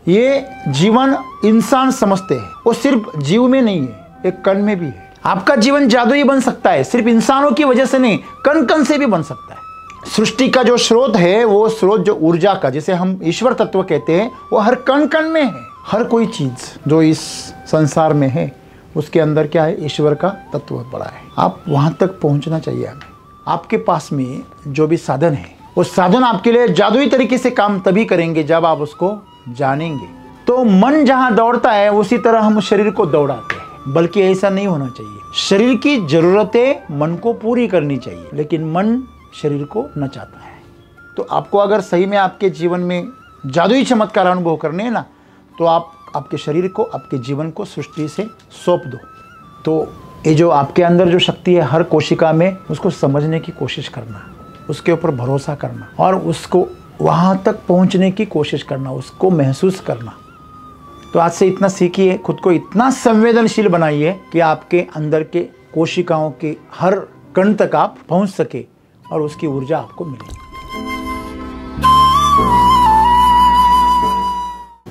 ये जीवन इंसान समझते हैं, वो सिर्फ जीव में नहीं है, एक कण में भी है। आपका जीवन जादुई बन सकता है, सिर्फ इंसानों की वजह से नहीं, कण कण से भी बन सकता है। सृष्टि का जो स्रोत है, वो स्रोत जो ऊर्जा का, जिसे हम ईश्वर तत्व कहते हैं, वो हर कण कण में है। हर कोई चीज जो इस संसार में है, उसके अंदर क्या है, ईश्वर का तत्व पड़ा है। आप वहां तक पहुंचना चाहिए हमें। आपके पास में जो भी साधन है, वो साधन आपके लिए जादुई तरीके से काम तभी करेंगे जब आप उसको जानेंगे। तो मन जहां दौड़ता है, उसी तरह हम शरीर को दौड़ाते हैं, बल्कि ऐसा नहीं होना चाहिए। शरीर की जरूरतें मन को पूरी करनी चाहिए, लेकिन मन शरीर को नचाता है। तो आपको अगर सही में आपके जीवन में जादुई चमत्कार अनुभव करने हैं ना, तो आप आपके शरीर को, आपके जीवन को सृष्टि से सौंप दो। तो ये जो आपके अंदर जो शक्ति है हर कोशिका में, उसको समझने की कोशिश करना, उसके ऊपर भरोसा करना और उसको वहाँ तक पहुँचने की कोशिश करना, उसको महसूस करना। तो आज से इतना सीखिए, खुद को इतना संवेदनशील बनाइए कि आपके अंदर के कोशिकाओं के हर कण तक आप पहुँच सके और उसकी ऊर्जा आपको मिले।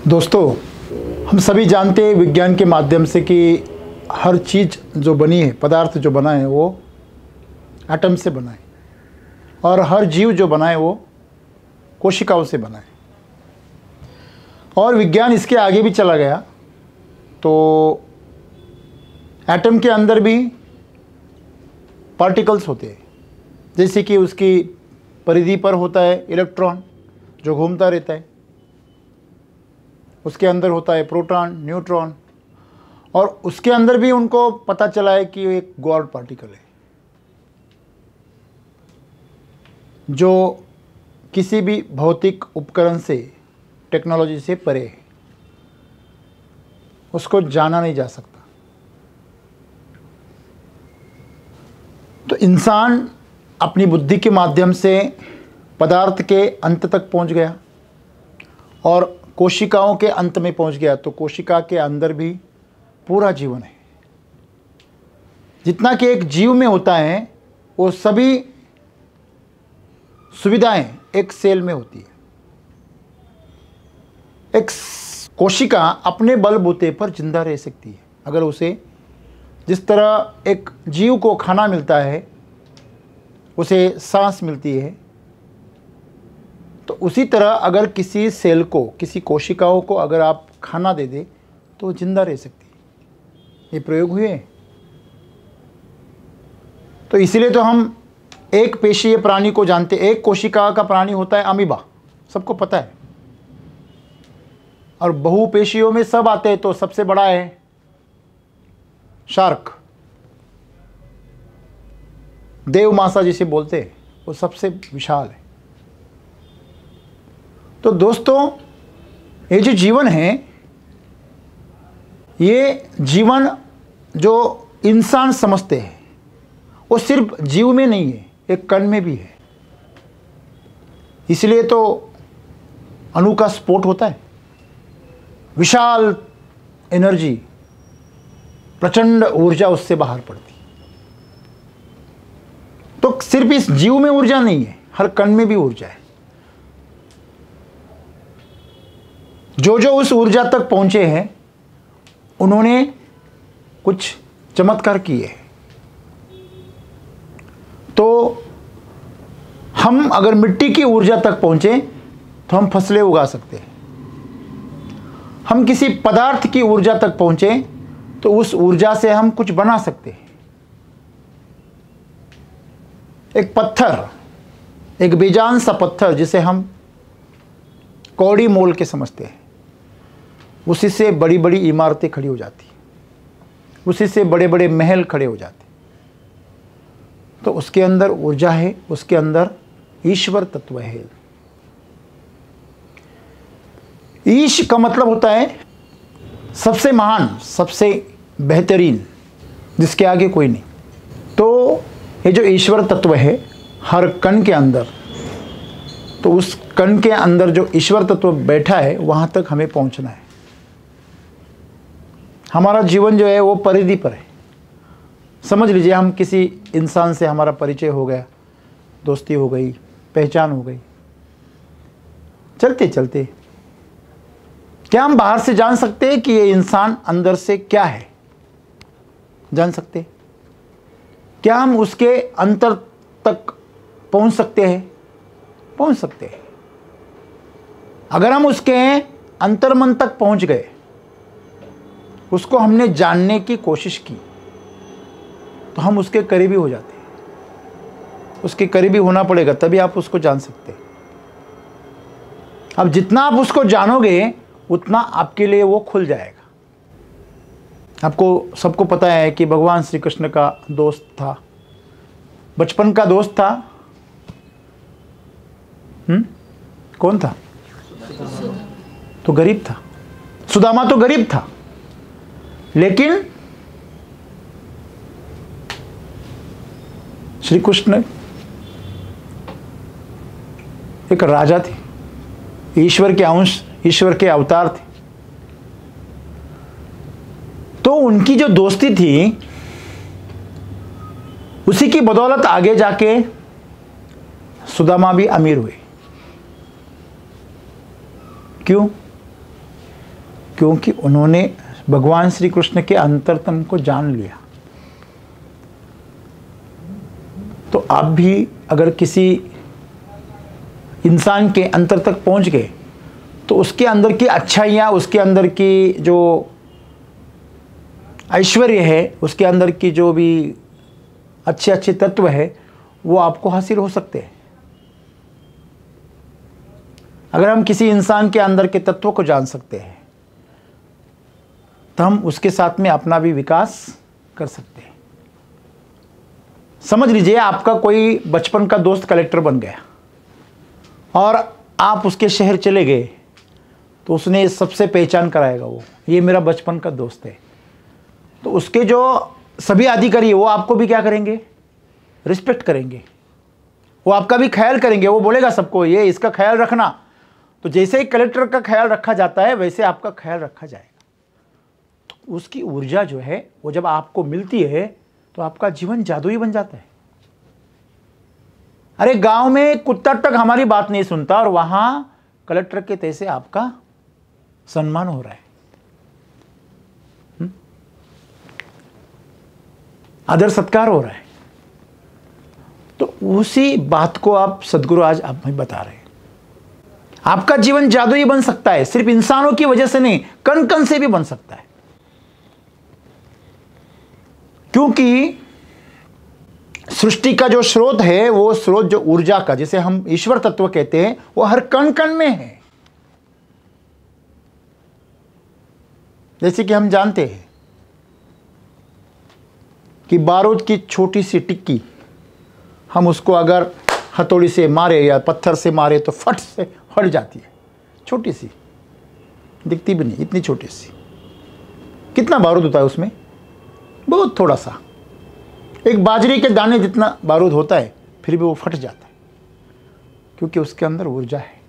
दोस्तों, हम सभी जानते हैं विज्ञान के माध्यम से कि हर चीज़ जो बनी है, पदार्थ जो बना है, वो एटम से बना है, और हर जीव जो बना है वो कोशिकाओं से बना है। और विज्ञान इसके आगे भी चला गया, तो एटम के अंदर भी पार्टिकल्स होते हैं। जैसे कि उसकी परिधि पर होता है इलेक्ट्रॉन जो घूमता रहता है, उसके अंदर होता है प्रोटॉन, न्यूट्रॉन, और उसके अंदर भी उनको पता चला है कि एक गॉड पार्टिकल है जो किसी भी भौतिक उपकरण से, टेक्नोलॉजी से परे है, उसको जाना नहीं जा सकता। तो इंसान अपनी बुद्धि के माध्यम से पदार्थ के अंत तक पहुंच गया और कोशिकाओं के अंत में पहुंच गया। तो कोशिका के अंदर भी पूरा जीवन है। जितना कि एक जीव में होता है, वो सभी सुविधाएं एक सेल में होती है। एक कोशिका अपने बलबूते पर जिंदा रह सकती है अगर उसे, जिस तरह एक जीव को खाना मिलता है, उसे सांस मिलती है, तो उसी तरह अगर किसी सेल को, किसी कोशिकाओं को अगर आप खाना दे दे तो वो जिंदा रह सकती है। ये प्रयोग हुए। तो इसीलिए तो हम एक पेशीय प्राणी को जानते, एक कोशिका का प्राणी होता है अमीबा, सबको पता है। और बहुपेशियों में सब आते हैं, तो सबसे बड़ा है शार्क, देव मासा जिसे बोलते हैं, वो सबसे विशाल है। तो दोस्तों, ये जो जीवन है, ये जीवन जो इंसान समझते हैं, वो सिर्फ जीव में नहीं है, एक कण में भी है। इसलिए तो अणु का स्फोट होता है, विशाल एनर्जी, प्रचंड ऊर्जा उससे बाहर पड़ती। तो सिर्फ इस जीव में ऊर्जा नहीं है, हर कण में भी ऊर्जा है। जो जो उस ऊर्जा तक पहुंचे हैं, उन्होंने कुछ चमत्कार किए हैं। तो हम अगर मिट्टी की ऊर्जा तक पहुंचे तो हम फसलें उगा सकते हैं। हम किसी पदार्थ की ऊर्जा तक पहुंचे तो उस ऊर्जा से हम कुछ बना सकते हैं। एक पत्थर, एक बेजान सा पत्थर जिसे हम कौड़ी मोल के समझते हैं, उसी से बड़ी बड़ी इमारतें खड़ी हो जाती, उसी से बड़े बड़े महल खड़े हो जाते। तो उसके अंदर ऊर्जा है, उसके अंदर ईश्वर तत्व है। ईश का मतलब होता है सबसे महान, सबसे बेहतरीन, जिसके आगे कोई नहीं। तो ये जो ईश्वर तत्व है हर कण के अंदर, तो उस कण के अंदर जो ईश्वर तत्व बैठा है, वहां तक हमें पहुंचना है। हमारा जीवन जो है वो परिधि पर है। समझ लीजिए, हम किसी इंसान से हमारा परिचय हो गया, दोस्ती हो गई, पहचान हो गई, चलते चलते क्या हम बाहर से जान सकते हैं कि ये इंसान अंदर से क्या है? जान सकते हैं? क्या हम उसके अंतर तक पहुंच सकते हैं? पहुंच सकते हैं। अगर हम उसके अंतर्मन तक पहुंच गए, उसको हमने जानने की कोशिश की, तो हम उसके करीबी हो जाते हैं। उसके करीबी होना पड़ेगा, तभी आप उसको जान सकते हैं। अब जितना आप उसको जानोगे उतना आपके लिए वो खुल जाएगा। आपको सबको पता है कि भगवान श्री कृष्ण का दोस्त था, बचपन का दोस्त था। कौन था? तो गरीब था। सुदामा तो गरीब था, लेकिन श्री कृष्ण एक राजा थे, ईश्वर के अंश, ईश्वर के अवतार थे। तो उनकी जो दोस्ती थी, उसी की बदौलत आगे जाके सुदामा भी अमीर हुए। क्यों? क्योंकि उन्होंने भगवान श्री कृष्ण के अंतरतम को जान लिया। तो आप भी अगर किसी इंसान के अंतर तक पहुंच गए, तो उसके अंदर की अच्छाइयाँ, उसके अंदर की जो ऐश्वर्य है, उसके अंदर की जो भी अच्छे अच्छे तत्व है, वो आपको हासिल हो सकते हैं। अगर हम किसी इंसान के अंदर के तत्वों को जान सकते हैं, तो हम उसके साथ में अपना भी विकास कर सकते हैं। समझ लीजिए आपका कोई बचपन का दोस्त कलेक्टर बन गया और आप उसके शहर चले गए, तो उसने सबसे पहचान कराएगा, वो ये मेरा बचपन का दोस्त है। तो उसके जो सभी अधिकारी वो आपको भी क्या करेंगे? रिस्पेक्ट करेंगे, वो आपका भी ख्याल करेंगे। वो बोलेगा सबको, ये इसका ख्याल रखना। तो जैसे ही कलेक्टर का ख्याल रखा जाता है, वैसे आपका ख्याल रखा जाएगा। तो उसकी ऊर्जा जो है वो जब आपको मिलती है, तो आपका जीवन जादुई बन जाता है। अरे गांव में कुत्ता तक हमारी बात नहीं सुनता, और वहां कलेक्टर के तैसे आपका सम्मान हो रहा है, आदर सत्कार हो रहा है। तो उसी बात को आप सदगुरु आज आप हमें बता रहे हैं। आपका जीवन जादुई बन सकता है, सिर्फ इंसानों की वजह से नहीं, कण कण से भी बन सकता है। क्योंकि सृष्टि का जो स्रोत है, वो स्रोत जो ऊर्जा का, जिसे हम ईश्वर तत्व कहते हैं, वो हर कण कण में है। जैसे कि हम जानते हैं कि बारूद की छोटी सी टिक्की, हम उसको अगर हथौड़ी से मारे या पत्थर से मारे तो फट से फट जाती है। छोटी सी, दिखती भी नहीं, इतनी छोटी सी। कितना बारूद होता है उसमें? बहुत थोड़ा सा, एक बाजरे के दाने जितना बारूद होता है, फिर भी वो फट जाता है, क्योंकि उसके अंदर ऊर्जा है।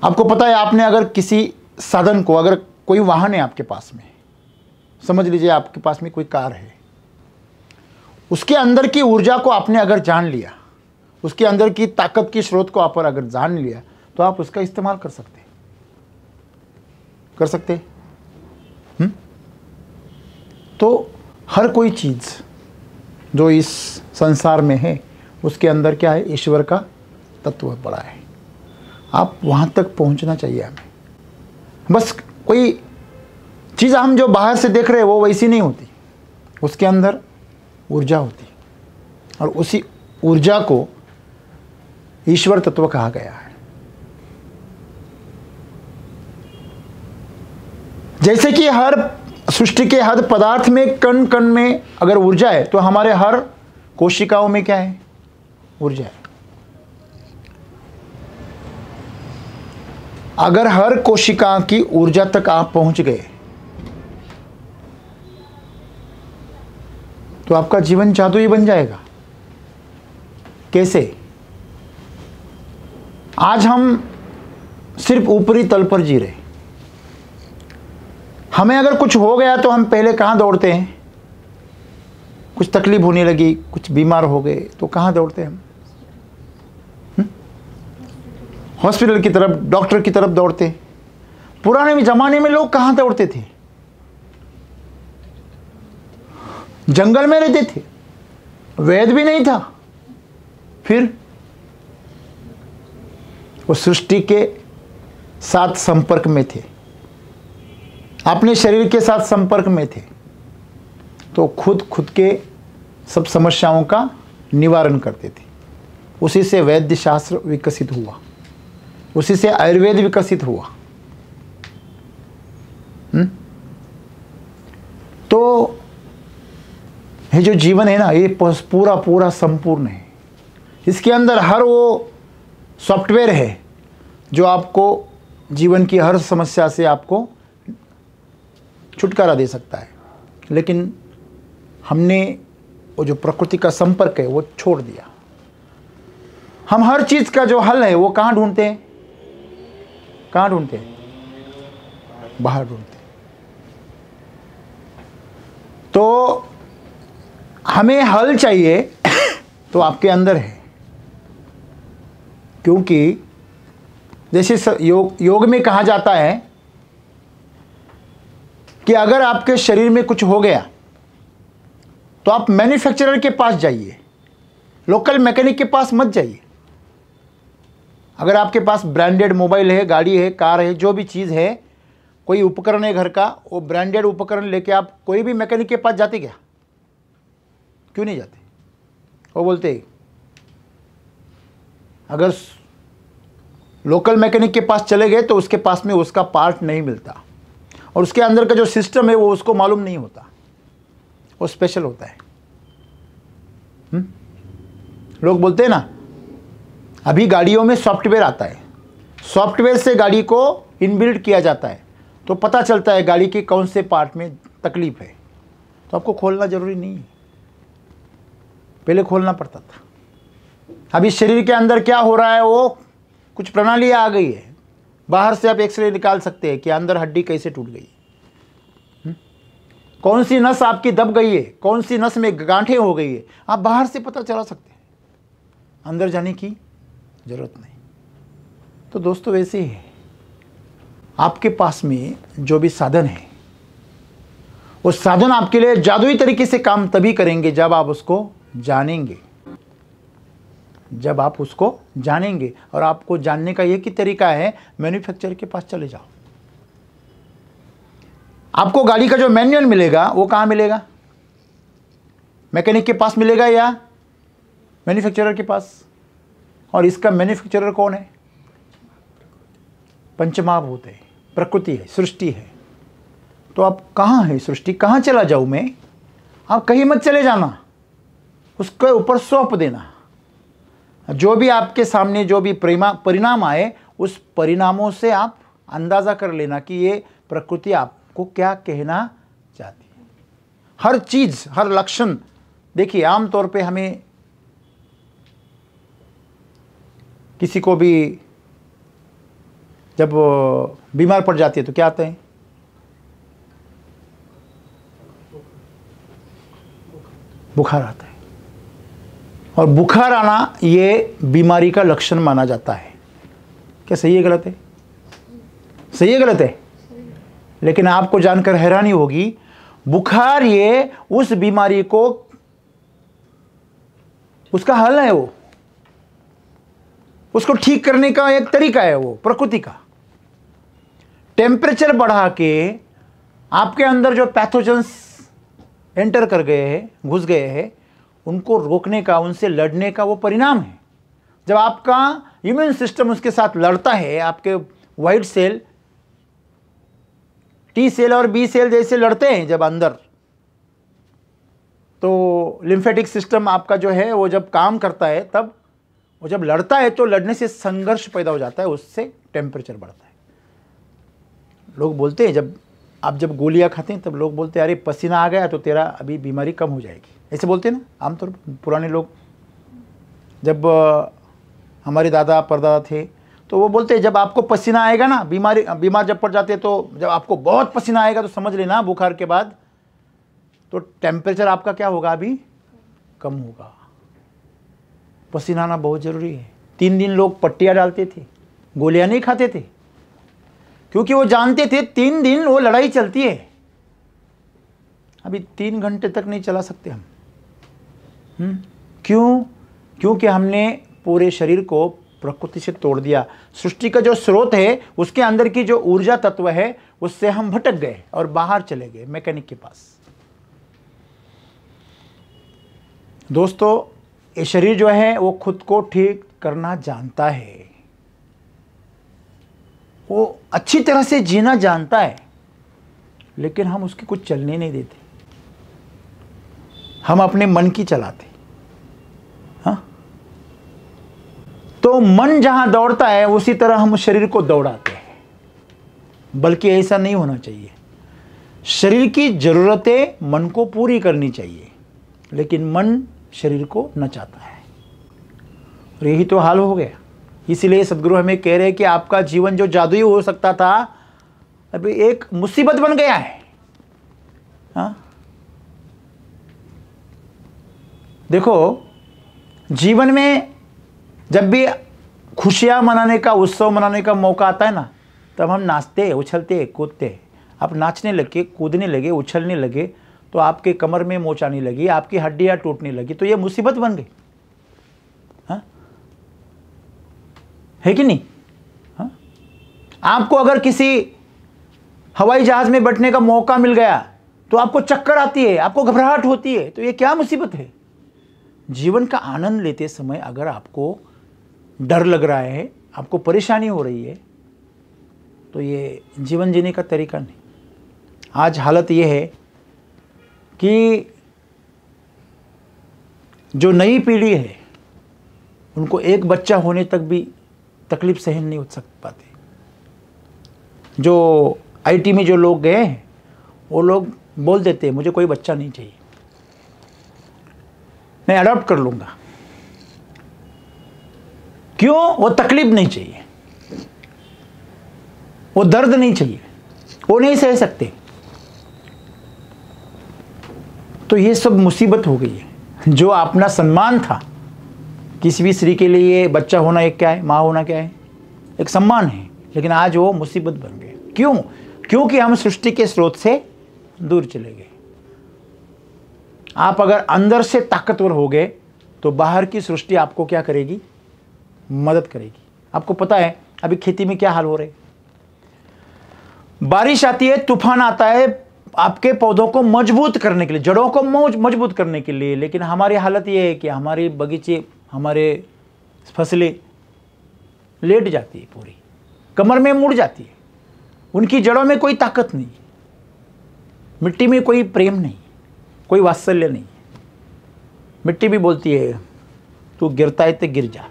आपको पता है, आपने अगर किसी साधन को, अगर कोई वाहन है आपके पास में, समझ लीजिए आपके पास में कोई कार है, उसके अंदर की ऊर्जा को आपने अगर जान लिया, उसके अंदर की ताकत की स्रोत को आप अगर जान लिया, तो आप उसका इस्तेमाल कर सकते हैं। कर सकते हैं। तो हर कोई चीज़ जो इस संसार में है, उसके अंदर क्या है? ईश्वर का तत्व पड़ा है। आप वहाँ तक पहुँचना चाहिए हमें। बस कोई चीज़ हम जो बाहर से देख रहे हैं वो वैसी नहीं होती, उसके अंदर ऊर्जा होती, और उसी ऊर्जा को ईश्वर तत्व कहा गया है। जैसे कि हर सृष्टि के हर पदार्थ में, कण कण में अगर ऊर्जा है, तो हमारे हर कोशिकाओं में क्या है? ऊर्जा है। अगर हर कोशिका की ऊर्जा तक आप पहुंच गए, तो आपका जीवन जादुई बन जाएगा। कैसे? आज हम सिर्फ ऊपरी तल पर जी रहे। हमें अगर कुछ हो गया तो हम पहले कहाँ दौड़ते हैं? कुछ तकलीफ होने लगी, कुछ बीमार हो गए, तो कहाँ दौड़ते हैं हम? हॉस्पिटल की तरफ, डॉक्टर की तरफ दौड़ते। पुराने जमाने में लोग कहां दौड़ते थे? जंगल में रहते थे, वैद्य भी नहीं था, फिर वो सृष्टि के साथ संपर्क में थे, अपने शरीर के साथ संपर्क में थे, तो खुद के सब समस्याओं का निवारण करते थे। उसी से वैद्य शास्त्र विकसित हुआ, उसी से आयुर्वेद विकसित हुआ। तो ये जो जीवन है ना, ये पूरा पूरा संपूर्ण है। इसके अंदर हर वो सॉफ्टवेयर है जो आपको जीवन की हर समस्या से आपको छुटकारा दे सकता है। लेकिन हमने वो जो प्रकृति का संपर्क है वो छोड़ दिया। हम हर चीज का जो हल है वो कहाँ ढूंढते हैं? कहाँ ढूंढते हैं? बाहर ढूंढते हैं। तो हमें हल चाहिए तो आपके अंदर है। क्योंकि जैसे योग में कहा जाता है कि अगर आपके शरीर में कुछ हो गया तो आप मैन्युफैक्चरर के पास जाइए, लोकल मैकेनिक के पास मत जाइए। अगर आपके पास ब्रांडेड मोबाइल है, गाड़ी है, कार है, जो भी चीज़ है, कोई उपकरण है घर का, वो ब्रांडेड उपकरण लेके आप कोई भी मैकेनिक के पास जाते क्या? क्यों नहीं जाते? वो बोलते अगर लोकल मैकेनिक के पास चले गए तो उसके पास में उसका पार्ट नहीं मिलता, और उसके अंदर का जो सिस्टम है वो उसको मालूम नहीं होता, वो स्पेशल होता है। लोग बोलते हैं ना, अभी गाड़ियों में सॉफ्टवेयर आता है, सॉफ्टवेयर से गाड़ी को इनबिल्ट किया जाता है, तो पता चलता है गाड़ी के कौन से पार्ट में तकलीफ है। तो आपको खोलना जरूरी नहीं है, पहले खोलना पड़ता था। अभी शरीर के अंदर क्या हो रहा है, वो कुछ प्रणाली आ गई है, बाहर से आप एक्सरे निकाल सकते हैं कि अंदर हड्डी कैसे टूट गई, कौन सी नस आपकी दब गई है, कौन सी नस में गांठें हो गई है, आप बाहर से पता चला सकते हैं, अंदर जाने की जरूरत नहीं। तो दोस्तों वैसे ही है, आपके पास में जो भी साधन है वो साधन आपके लिए जादुई तरीके से काम तभी करेंगे जब आप उसको जानेंगे, जब आप उसको जानेंगे। और आपको जानने का एक ही तरीका है, मैन्युफैक्चरर के पास चले जाओ। आपको गाड़ी का जो मैनुअल मिलेगा वो कहाँ मिलेगा? मैकेनिक के पास मिलेगा या मैन्युफैक्चरर के पास? और इसका मैन्युफैक्चरर कौन है? पंचमहाभूत है, प्रकृति है, सृष्टि है। तो आप कहाँ है सृष्टि, कहाँ चला जाऊँ मैं? आप कहीं मत चले जाना, उसके ऊपर सौंप देना। जो भी आपके सामने जो भी परिणाम आए, उस परिणामों से आप अंदाज़ा कर लेना कि ये प्रकृति आपको क्या कहना चाहती है। हर चीज़, हर लक्षण, देखिए आमतौर पे हमें किसी को भी जब बीमार पड़ जाती है तो क्या आता है? बुखार आता है। और बुखार आना ये बीमारी का लक्षण माना जाता है। क्या सही है गलत है? सही है गलत है? लेकिन आपको जानकर हैरानी होगी, बुखार ये उस बीमारी को, उसका हल है, वो उसको ठीक करने का एक तरीका है, वो प्रकृति का। टेम्परेचर बढ़ा के आपके अंदर जो पैथोजेंस एंटर कर गए हैं, घुस गए हैं, उनको रोकने का, उनसे लड़ने का वो परिणाम है। जब आपका इम्यून सिस्टम उसके साथ लड़ता है, आपके वाइट सेल टी सेल और बी सेल जैसे लड़ते हैं जब अंदर, तो लिम्फेटिक सिस्टम आपका जो है वो जब काम करता है, तब वो जब लड़ता है तो लड़ने से संघर्ष पैदा हो जाता है, उससे टेम्परेचर बढ़ता है। लोग बोलते हैं, जब गोलियां खाते हैं तब लोग बोलते हैं अरे पसीना आ गया तो तेरा अभी बीमारी कम हो जाएगी, ऐसे बोलते हैं ना आमतौर पर पुराने लोग। जब हमारे दादा परदादा थे तो वो बोलते हैं जब आपको पसीना आएगा ना, बीमार जब पड़ जाते हैं, तो जब आपको बहुत पसीना आएगा तो समझ लेना बुखार के बाद तो टेम्परेचर आपका क्या होगा, अभी कम होगा। पसीना आना बहुत ज़रूरी है। 3 दिन लोग पट्टियाँ डालते थे, गोलियां नहीं खाते थे, क्योंकि वो जानते थे 3 दिन वो लड़ाई चलती है। अभी 3 घंटे तक नहीं चला सकते हम। क्यों? क्योंकि हमने पूरे शरीर को प्रकृति से तोड़ दिया। सृष्टि का जो स्रोत है, उसके अंदर की जो ऊर्जा तत्व है, उससे हम भटक गए और बाहर चले गए मैकेनिक के पास। दोस्तों, ये शरीर जो है वो खुद को ठीक करना जानता है, वो अच्छी तरह से जीना जानता है, लेकिन हम उसकी कुछ चलने नहीं देते। हम अपने मन की चलाते। हाँ, तो मन जहां दौड़ता है उसी तरह हम शरीर को दौड़ाते हैं, बल्कि ऐसा नहीं होना चाहिए। शरीर की जरूरतें मन को पूरी करनी चाहिए, लेकिन मन शरीर को न चाहता है। और यही तो हाल हो गया। इसीलिए सद्गुरु हमें कह रहे हैं कि आपका जीवन जो जादुई हो सकता था, अभी एक मुसीबत बन गया है। हाँ? देखो, जीवन में जब भी खुशियां मनाने का, उत्सव मनाने का मौका आता है ना, तब हम नाचते, उछलते, कूदते। आप नाचने लगे, कूदने लगे, उछलने लगे, तो आपके कमर में मोच आने लगी, आपकी हड्डियां टूटने लगी, तो ये मुसीबत बन गई। हाँ? है कि नहीं? हाँ? आपको अगर किसी हवाई जहाज में बैठने का मौका मिल गया तो आपको चक्कर आती है, आपको घबराहट होती है, तो ये क्या मुसीबत है? जीवन का आनंद लेते समय अगर आपको डर लग रहा है, आपको परेशानी हो रही है, तो ये जीवन जीने का तरीका नहीं। आज हालत ये है कि जो नई पीढ़ी है, उनको एक बच्चा होने तक भी तकलीफ सहन नहीं हो पाती। जो आईटी में जो लोग गए हैं, वो लोग बोल देते हैं मुझे कोई बच्चा नहीं चाहिए, मैं अडॉप्ट कर लूंगा। क्यों? वो तकलीफ नहीं चाहिए, वो दर्द नहीं चाहिए, वो नहीं सह सकते। तो ये सब मुसीबत हो गई है। जो अपना सम्मान था, किसी भी स्त्री के लिए बच्चा होना एक क्या है, माँ होना क्या है, एक सम्मान है, लेकिन आज वो मुसीबत बन गए। क्यों? क्योंकि हम सृष्टि के स्रोत से दूर चले गए। आप अगर अंदर से ताकतवर हो गए तो बाहर की सृष्टि आपको क्या करेगी? मदद करेगी। आपको पता है अभी खेती में क्या हाल हो रहे, बारिश आती है, तूफान आता है आपके पौधों को मजबूत करने के लिए, जड़ों को मजबूत करने के लिए, लेकिन हमारी हालत ये है कि हमारी बगीचे, हमारे फसलें लेट जाती है, पूरी कमर में मुड़ जाती है, उनकी जड़ों में कोई ताकत नहीं, मिट्टी में कोई प्रेम नहीं, कोई वात्सल्य नहीं। मिट्टी भी बोलती है तू गिरता है तो गिर जा।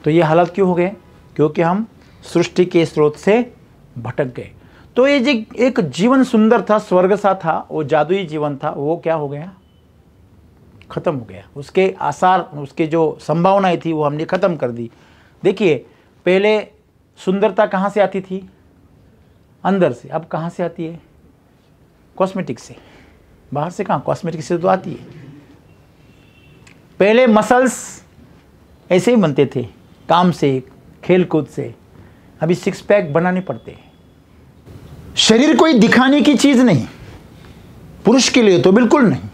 तो ये हालत क्यों हो गए? क्योंकि हम सृष्टि के स्रोत से भटक गए। तो ये जो एक जीवन सुंदर था, स्वर्ग सा था, वो जादुई जीवन था, वो क्या हो गया? खत्म हो गया। उसके आसार, उसके जो संभावनाएं थी वो हमने खत्म कर दी। देखिए, पहले सुंदरता कहाँ से आती थी? अंदर से। अब कहाँ से आती है? कॉस्मेटिक से। बाहर से कहाँ? कॉस्मेटिक से तो आती है। पहले मसल्स ऐसे ही बनते थे, काम से, खेल कूद से। अभी 6 पैक बनाने पड़ते हैं। शरीर कोई दिखाने की चीज नहीं, पुरुष के लिए तो बिल्कुल नहीं।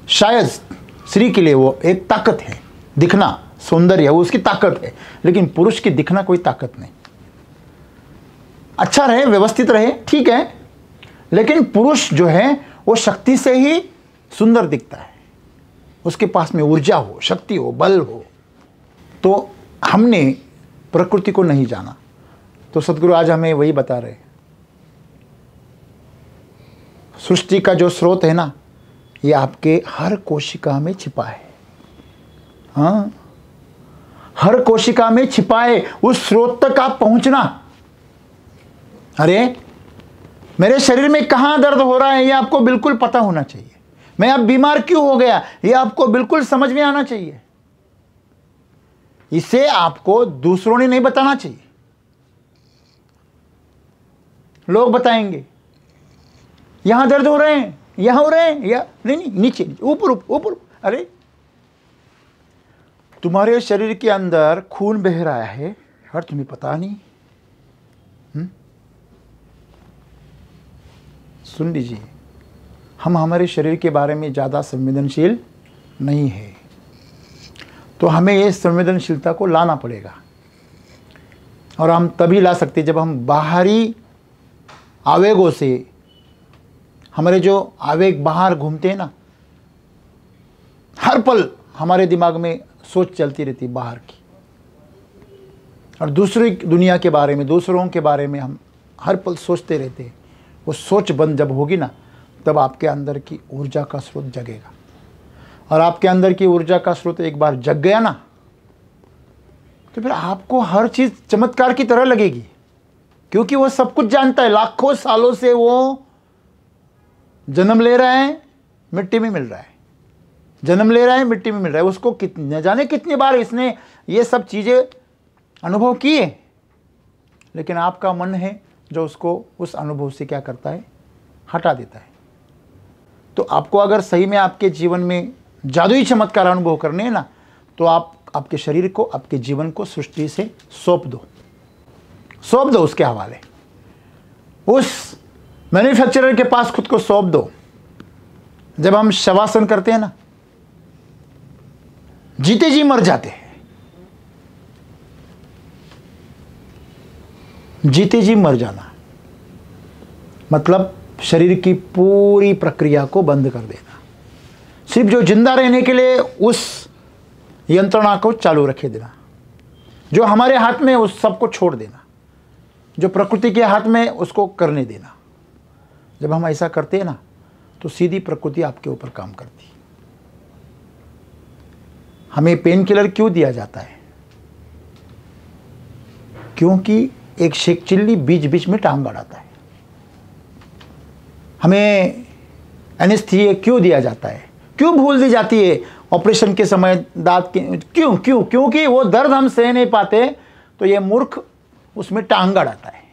शायद स्त्री के लिए वो एक ताकत है, दिखना, सौंदर्य, वो उसकी ताकत है, लेकिन पुरुष की दिखना कोई ताकत नहीं। अच्छा रहे, व्यवस्थित रहे, ठीक है, लेकिन पुरुष जो है वो शक्ति से ही सुंदर दिखता है। उसके पास में ऊर्जा हो, शक्ति हो, बल हो। तो हमने प्रकृति को नहीं जाना। तो सद्गुरु आज हमें वही बता रहे हैं, सृष्टि का जो स्रोत है ना, ये आपके हर कोशिका में छिपा है। हाँ, हर कोशिका में छिपा है। उस स्रोत तक आप पहुंचना। अरे मेरे शरीर में कहां दर्द हो रहा है, ये आपको बिल्कुल पता होना चाहिए। मैं अब बीमार क्यों हो गया, ये आपको बिल्कुल समझ में आना चाहिए। इसे आपको दूसरों ने नहीं बताना चाहिए। लोग बताएंगे यहां दर्द हो रहे हैं, यहां हो रहे हैं, या नहीं, नीचे ऊपर ऊपर। अरे तुम्हारे शरीर के अंदर खून बह रहा है और तुम्हें पता नहीं। सुन लीजिए, हम हमारे शरीर के बारे में ज़्यादा संवेदनशील नहीं है, तो हमें ये संवेदनशीलता को लाना पड़ेगा। और हम तभी ला सकते जब हम बाहरी आवेगों से, हमारे जो आवेग बाहर घूमते हैं ना, हर पल हमारे दिमाग में सोच चलती रहती बाहर की, और दूसरी दुनिया के बारे में, दूसरों के बारे में हम हर पल सोचते रहते हैं। वो सोच बंद जब होगी ना, तब आपके अंदर की ऊर्जा का स्रोत जगेगा। और आपके अंदर की ऊर्जा का स्रोत एक बार जग गया ना, तो फिर आपको हर चीज़ चमत्कार की तरह लगेगी, क्योंकि वो सब कुछ जानता है। लाखों सालों से वो जन्म ले रहा है, मिट्टी में मिल रहा है, जन्म ले रहा है, मिट्टी में मिल रहा है। उसको न जाने कितनी बार इसने ये सब चीज़ें अनुभव किए, लेकिन आपका मन है जो उसको उस अनुभव से क्या करता है, हटा देता है। तो आपको अगर सही में आपके जीवन में जादुई चमत्कार अनुभव करने हैं ना, तो आप आपके शरीर को, आपके जीवन को सृष्टि से सौंप दो उसके हवाले। उस मैन्युफैक्चरर के पास खुद को सौंप दो। जब हम शवासन करते हैं ना, जीते जी मर जाते हैं, जीते जी मर जाना मतलब शरीर की पूरी प्रक्रिया को बंद कर देना। सिर्फ जो जिंदा रहने के लिए उस यंत्रणा को चालू रखे देना, जो हमारे हाथ में उस सबको छोड़ देना, जो प्रकृति के हाथ में उसको करने देना। जब हम ऐसा करते हैं ना, तो सीधी प्रकृति आपके ऊपर काम करती है। हमें पेन किलर क्यों दिया जाता है? क्योंकि एक शेख चिल्ली बीच बीच में टांग अड़ाता है। हमें एनेस्थीसिया क्यों दिया जाता है? क्यों भूल दी जाती है ऑपरेशन के समय दांत के? क्यों? क्योंकि वो दर्द हम सह नहीं पाते, तो ये मूर्ख उसमें टांग अड़ाता है।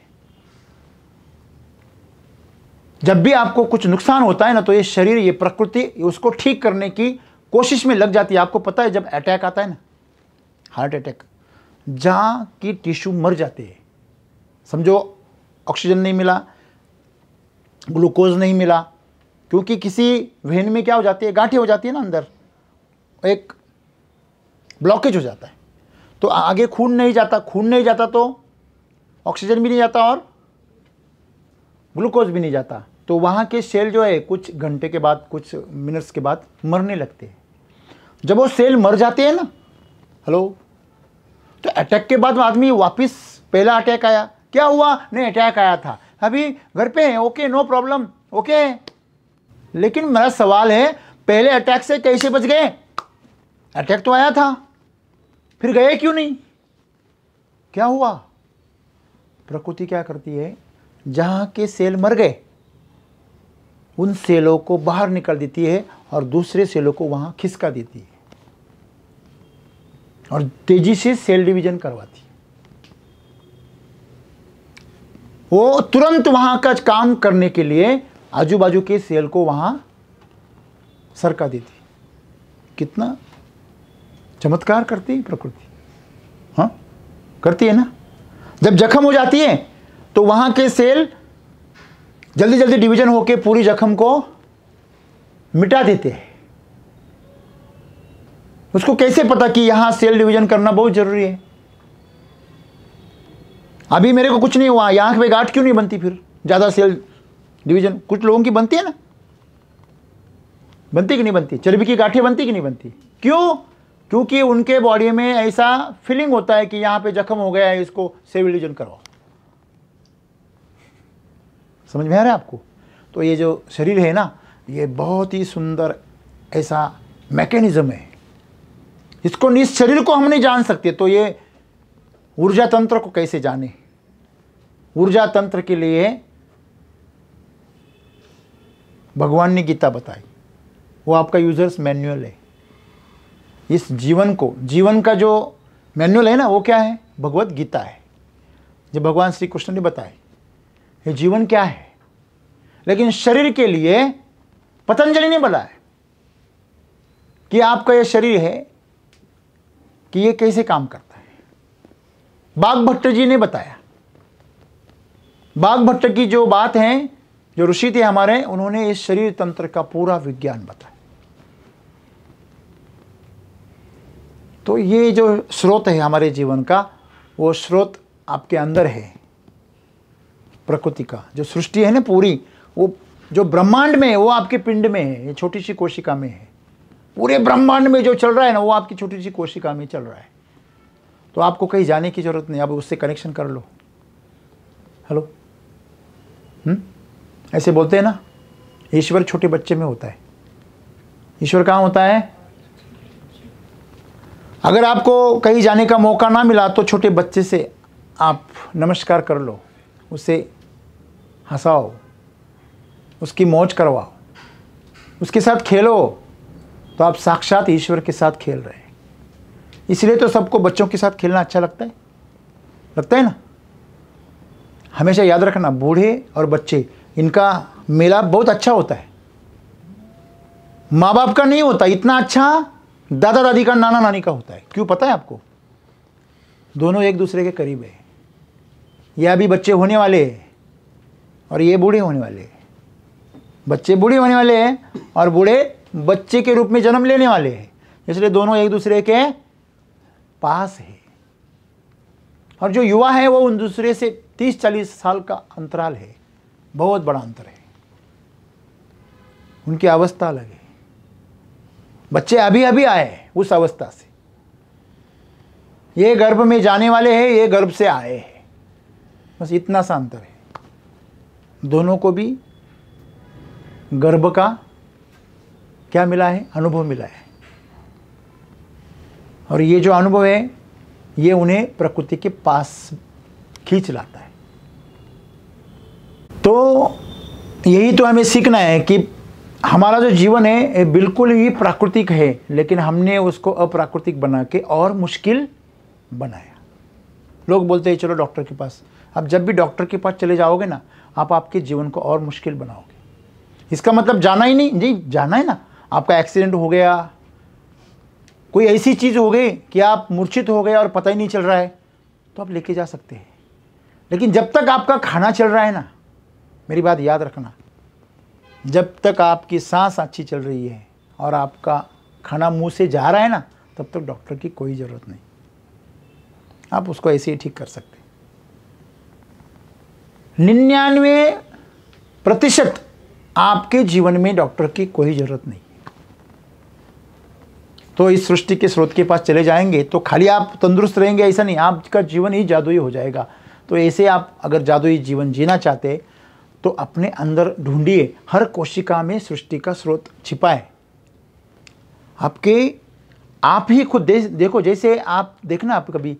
जब भी आपको कुछ नुकसान होता है ना, तो ये शरीर, ये प्रकृति उसको ठीक करने की कोशिश में लग जाती है। आपको पता है, जब अटैक आता है ना, हार्ट अटैक, जहां की टिश्यू मर जाते हैं, समझो ऑक्सीजन नहीं मिला, ग्लूकोज नहीं मिला, क्योंकि किसी वेन में क्या हो जाती है, गांठें हो जाती है ना, अंदर एक ब्लॉकेज हो जाता है, तो आगे खून नहीं जाता तो ऑक्सीजन भी नहीं जाता और ग्लूकोज भी नहीं जाता। तो वहाँ के सेल जो है कुछ घंटे के बाद, कुछ मिनट्स के बाद मरने लगते हैं। जब वो सेल मर जाते हैं ना, तो अटैक के बाद आदमी वापस, पहला अटैक आया, क्या हुआ? नहीं, अटैक आया था, अभी घर पे है, ओके, नो प्रॉब्लम, ओके। लेकिन मेरा सवाल है, पहले अटैक से कैसे बच गए? अटैक तो आया था, फिर गए क्यों नहीं? क्या हुआ? प्रकृति क्या करती है, जहां के सेल मर गए उन सेलों को बाहर निकाल देती है और दूसरे सेलों को वहां खिसका देती है और तेजी से सेल डिवीजन करवाती है। वो तुरंत वहां का काम करने के लिए आजू बाजू के सेल को वहां सरका देती है। कितना चमत्कार करती है प्रकृति, हाँ, करती है ना। जब जख्म हो जाती है तो वहां के सेल जल्दी जल्दी डिवीजन होकर पूरी जख्म को मिटा देते हैं। उसको कैसे पता कि यहां सेल डिवीजन करना बहुत जरूरी है? अभी मेरे को कुछ नहीं हुआ, आंख में गांठ क्यों नहीं बनती? फिर ज्यादा सेल डिवीजन कुछ लोगों की बनती है ना, बनती कि नहीं बनती? चर्बी की गांठें बनती कि नहीं बनती? क्यों? क्योंकि उनके बॉडी में ऐसा फीलिंग होता है कि यहां पे जख्म हो गया है, इसको सेल डिवीजन करो। समझ में आ रहा है आपको? तो ये जो शरीर है ना, ये बहुत ही सुंदर ऐसा मैकेनिज्म है। इसको, इस शरीर को हम नहीं जान सकते, तो ये ऊर्जा तंत्र को कैसे जाने? ऊर्जा तंत्र के लिए भगवान ने गीता बताई, वो आपका यूजर्स मैनुअल है। इस जीवन को, जीवन का जो मैनुअल है ना, वो क्या है? भगवत गीता है, जो भगवान श्री कृष्ण ने बताए ये जीवन क्या है। लेकिन शरीर के लिए पतंजलि ने बोला है कि आपका ये शरीर है, कि ये कैसे काम करता है। बाघभट्ट जी ने बताया। बाघभट्ट की जो बात है, जो ऋषि थे हमारे, उन्होंने इस शरीर तंत्र का पूरा विज्ञान बताया। तो ये जो स्रोत है हमारे जीवन का, वो स्रोत आपके अंदर है। प्रकृति का जो सृष्टि है ना पूरी, वो जो ब्रह्मांड में है वो आपके पिंड में है, ये छोटी सी कोशिका में है। पूरे ब्रह्मांड में जो चल रहा है ना, वो आपकी छोटी सी कोशिका में चल रहा है। तो आपको कहीं जाने की जरूरत नहीं, आप उससे कनेक्शन कर लो। हेलो, ऐसे बोलते हैं ना, ईश्वर छोटे बच्चे में होता है। ईश्वर कहाँ होता है? अगर आपको कहीं जाने का मौका ना मिला तो छोटे बच्चे से आप नमस्कार कर लो, उसे हंसाओ, उसकी मौज करवाओ, उसके साथ खेलो, तो आप साक्षात ईश्वर के साथ खेल रहे हैं। इसलिए तो सबको बच्चों के साथ खेलना अच्छा लगता है ना। हमेशा याद रखना, बूढ़े और बच्चे, इनका मेला बहुत अच्छा होता है। माँ बाप का नहीं होता इतना अच्छा, दादा दादी का, नाना नानी का होता है। क्यों पता है आपको? दोनों एक दूसरे के करीब है। ये अभी बच्चे होने वाले हैं और ये बूढ़े होने वाले हैं। बच्चे बूढ़े होने वाले हैं और बूढ़े बच्चे के रूप में जन्म लेने वाले हैं। इसलिए दोनों एक दूसरे के पास है। और जो युवा है वो उन दूसरे से 30-40 साल का अंतराल है, बहुत बड़ा अंतर है। उनकी अवस्था अलग है। बच्चे अभी अभी आए उस अवस्था से, ये गर्भ में जाने वाले हैं, ये गर्भ से आए हैं, बस इतना सा अंतर है। दोनों को भी गर्भ का क्या मिला है? अनुभव मिला है। और ये जो अनुभव है, ये उन्हें प्रकृति के पास खींच लाता है। तो यही तो हमें सीखना है कि हमारा जो जीवन है ये बिल्कुल ही प्राकृतिक है, लेकिन हमने उसको अप्राकृतिक बना के और मुश्किल बनाया। लोग बोलते हैं चलो डॉक्टर के पास। अब जब भी डॉक्टर के पास चले जाओगे ना, आप आपके जीवन को और मुश्किल बनाओगे। इसका मतलब जाना ही नहीं, जी जाना है ना। आपका एक्सीडेंट हो गया, कोई ऐसी चीज़ हो गई कि आप मूर्छित हो गए और पता ही नहीं चल रहा है, तो आप लेके जा सकते हैं। लेकिन जब तक आपका खाना चल रहा है ना, मेरी बात याद रखना, जब तक आपकी सांस अच्छी चल रही है और आपका खाना मुंह से जा रहा है ना, तब तक डॉक्टर की कोई ज़रूरत नहीं। आप उसको ऐसे ही ठीक कर सकते। 99% आपके जीवन में डॉक्टर की कोई ज़रूरत नहीं। तो इस सृष्टि के स्रोत के पास चले जाएंगे तो खाली आप तंदुरुस्त रहेंगे ऐसा नहीं, आपका जीवन ही जादुई हो जाएगा। तो ऐसे आप अगर जादुई जीवन जीना चाहते तो अपने अंदर ढूंढिए, हर कोशिका में सृष्टि का स्रोत छिपा है। आप ही खुद देखो। जैसे आप देखना, आप कभी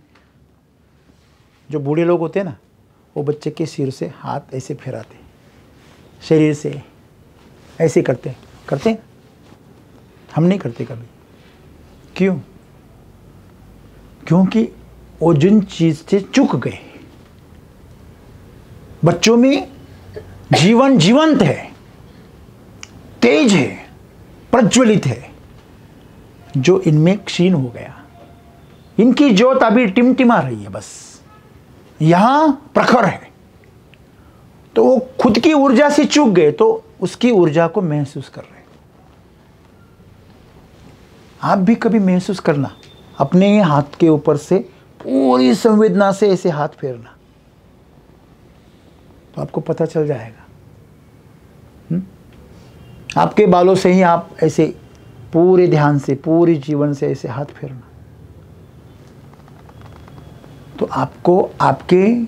जो बूढ़े लोग होते हैं ना, वो बच्चे के सिर से हाथ ऐसे फेराते, शरीर से ऐसे करते हैं। हम नहीं करते कभी। क्यों? क्योंकि वो जिन चीज से चूक गए। बच्चों में जीवन जीवंत है, तेज है, प्रज्वलित है, जो इनमें क्षीण हो गया। इनकी ज्योत अभी टिमटिमा रही है, बस यहां प्रखर है। तो वो खुद की ऊर्जा से चूक गए, तो उसकी ऊर्जा को महसूस कर रहे हैं। आप भी कभी महसूस करना, अपने हाथ के ऊपर से पूरी संवेदना से ऐसे हाथ फेरना, तो आपको पता चल जाएगा। आपके बालों से ही आप ऐसे पूरे ध्यान से, पूरे जीवन से ऐसे हाथ फेरना, तो आपको आपके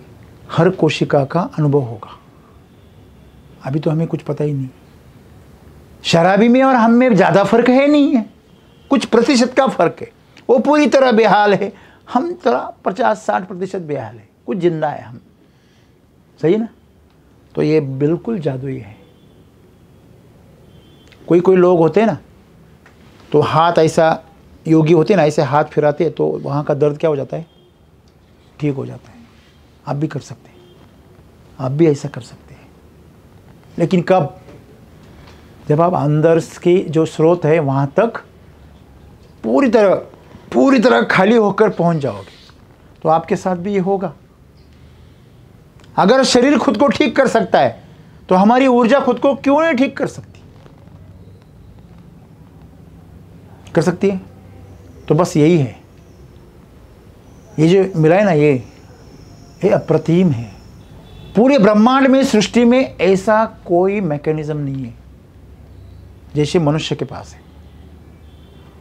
हर कोशिका का अनुभव होगा। अभी तो हमें कुछ पता ही नहीं। शराबी में और हम में ज़्यादा फर्क है नहीं है, कुछ प्रतिशत का फर्क है। वो पूरी तरह बेहाल है, हम थोड़ा 50-60% बेहाल है, कुछ जिंदा है हम। सही ना? तो ये बिल्कुल जादुई है। कोई लोग होते हैं ना, तो हाथ ऐसा, योगी होते हैं ना, ऐसे हाथ फिराते हैं तो वहाँ का दर्द क्या हो जाता है? ठीक हो जाता है। आप भी कर सकते हैं, आप भी ऐसा कर सकते हैं। लेकिन कब? जब आप अंदर के जो स्रोत है वहाँ तक पूरी तरह पूरी तरह खाली होकर पहुंच जाओगे। तो आपके साथ भी ये होगा। अगर शरीर खुद को ठीक कर सकता है तो हमारी ऊर्जा खुद को क्यों नहीं ठीक कर सकती? कर सकती है। तो बस यही है, ये जो मिला है ना, ये अप्रतिम है। पूरे ब्रह्मांड में, सृष्टि में ऐसा कोई मैकेनिज्म नहीं है जैसे मनुष्य के पास है।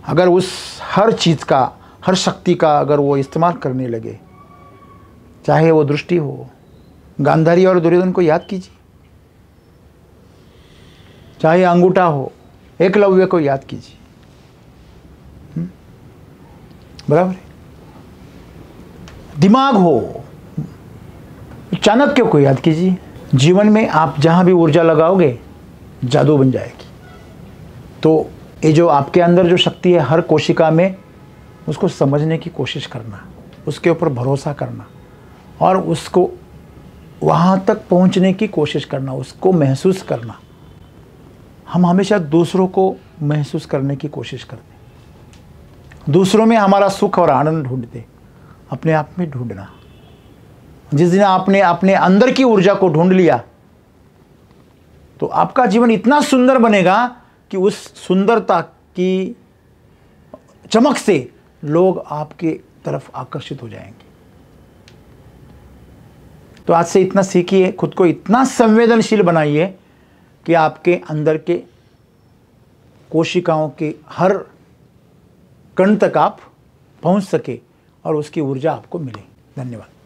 अगर उस हर चीज का, हर शक्ति का अगर वो इस्तेमाल करने लगे, चाहे वो दृष्टि हो, गांधारी और दुर्योधन को याद कीजिए, चाहे अंगूठा हो, एकलव्य को याद कीजिए, बराबर है। दिमाग हो, चाणक्य को याद कीजिए। जीवन में आप जहां भी ऊर्जा लगाओगे जादू बन जाएगी। तो ये जो आपके अंदर जो शक्ति है, हर कोशिका में, उसको समझने की कोशिश करना, उसके ऊपर भरोसा करना और उसको वहाँ तक पहुँचने की कोशिश करना, उसको महसूस करना। हम हमेशा दूसरों को महसूस करने की कोशिश करते हैं, दूसरों में हमारा सुख और आनंद ढूंढते, अपने आप में ढूंढना। जिस दिन आपने अपने अंदर की ऊर्जा को ढूंढ लिया तो आपका जीवन इतना सुंदर बनेगा कि उस सुंदरता की चमक से लोग आपके तरफ आकर्षित हो जाएंगे। तो आज से इतना सीखिए, खुद को इतना संवेदनशील बनाइए कि आपके अंदर के कोशिकाओं के हर कण तक आप पहुंच सके और उसकी ऊर्जा आपको मिले। धन्यवाद।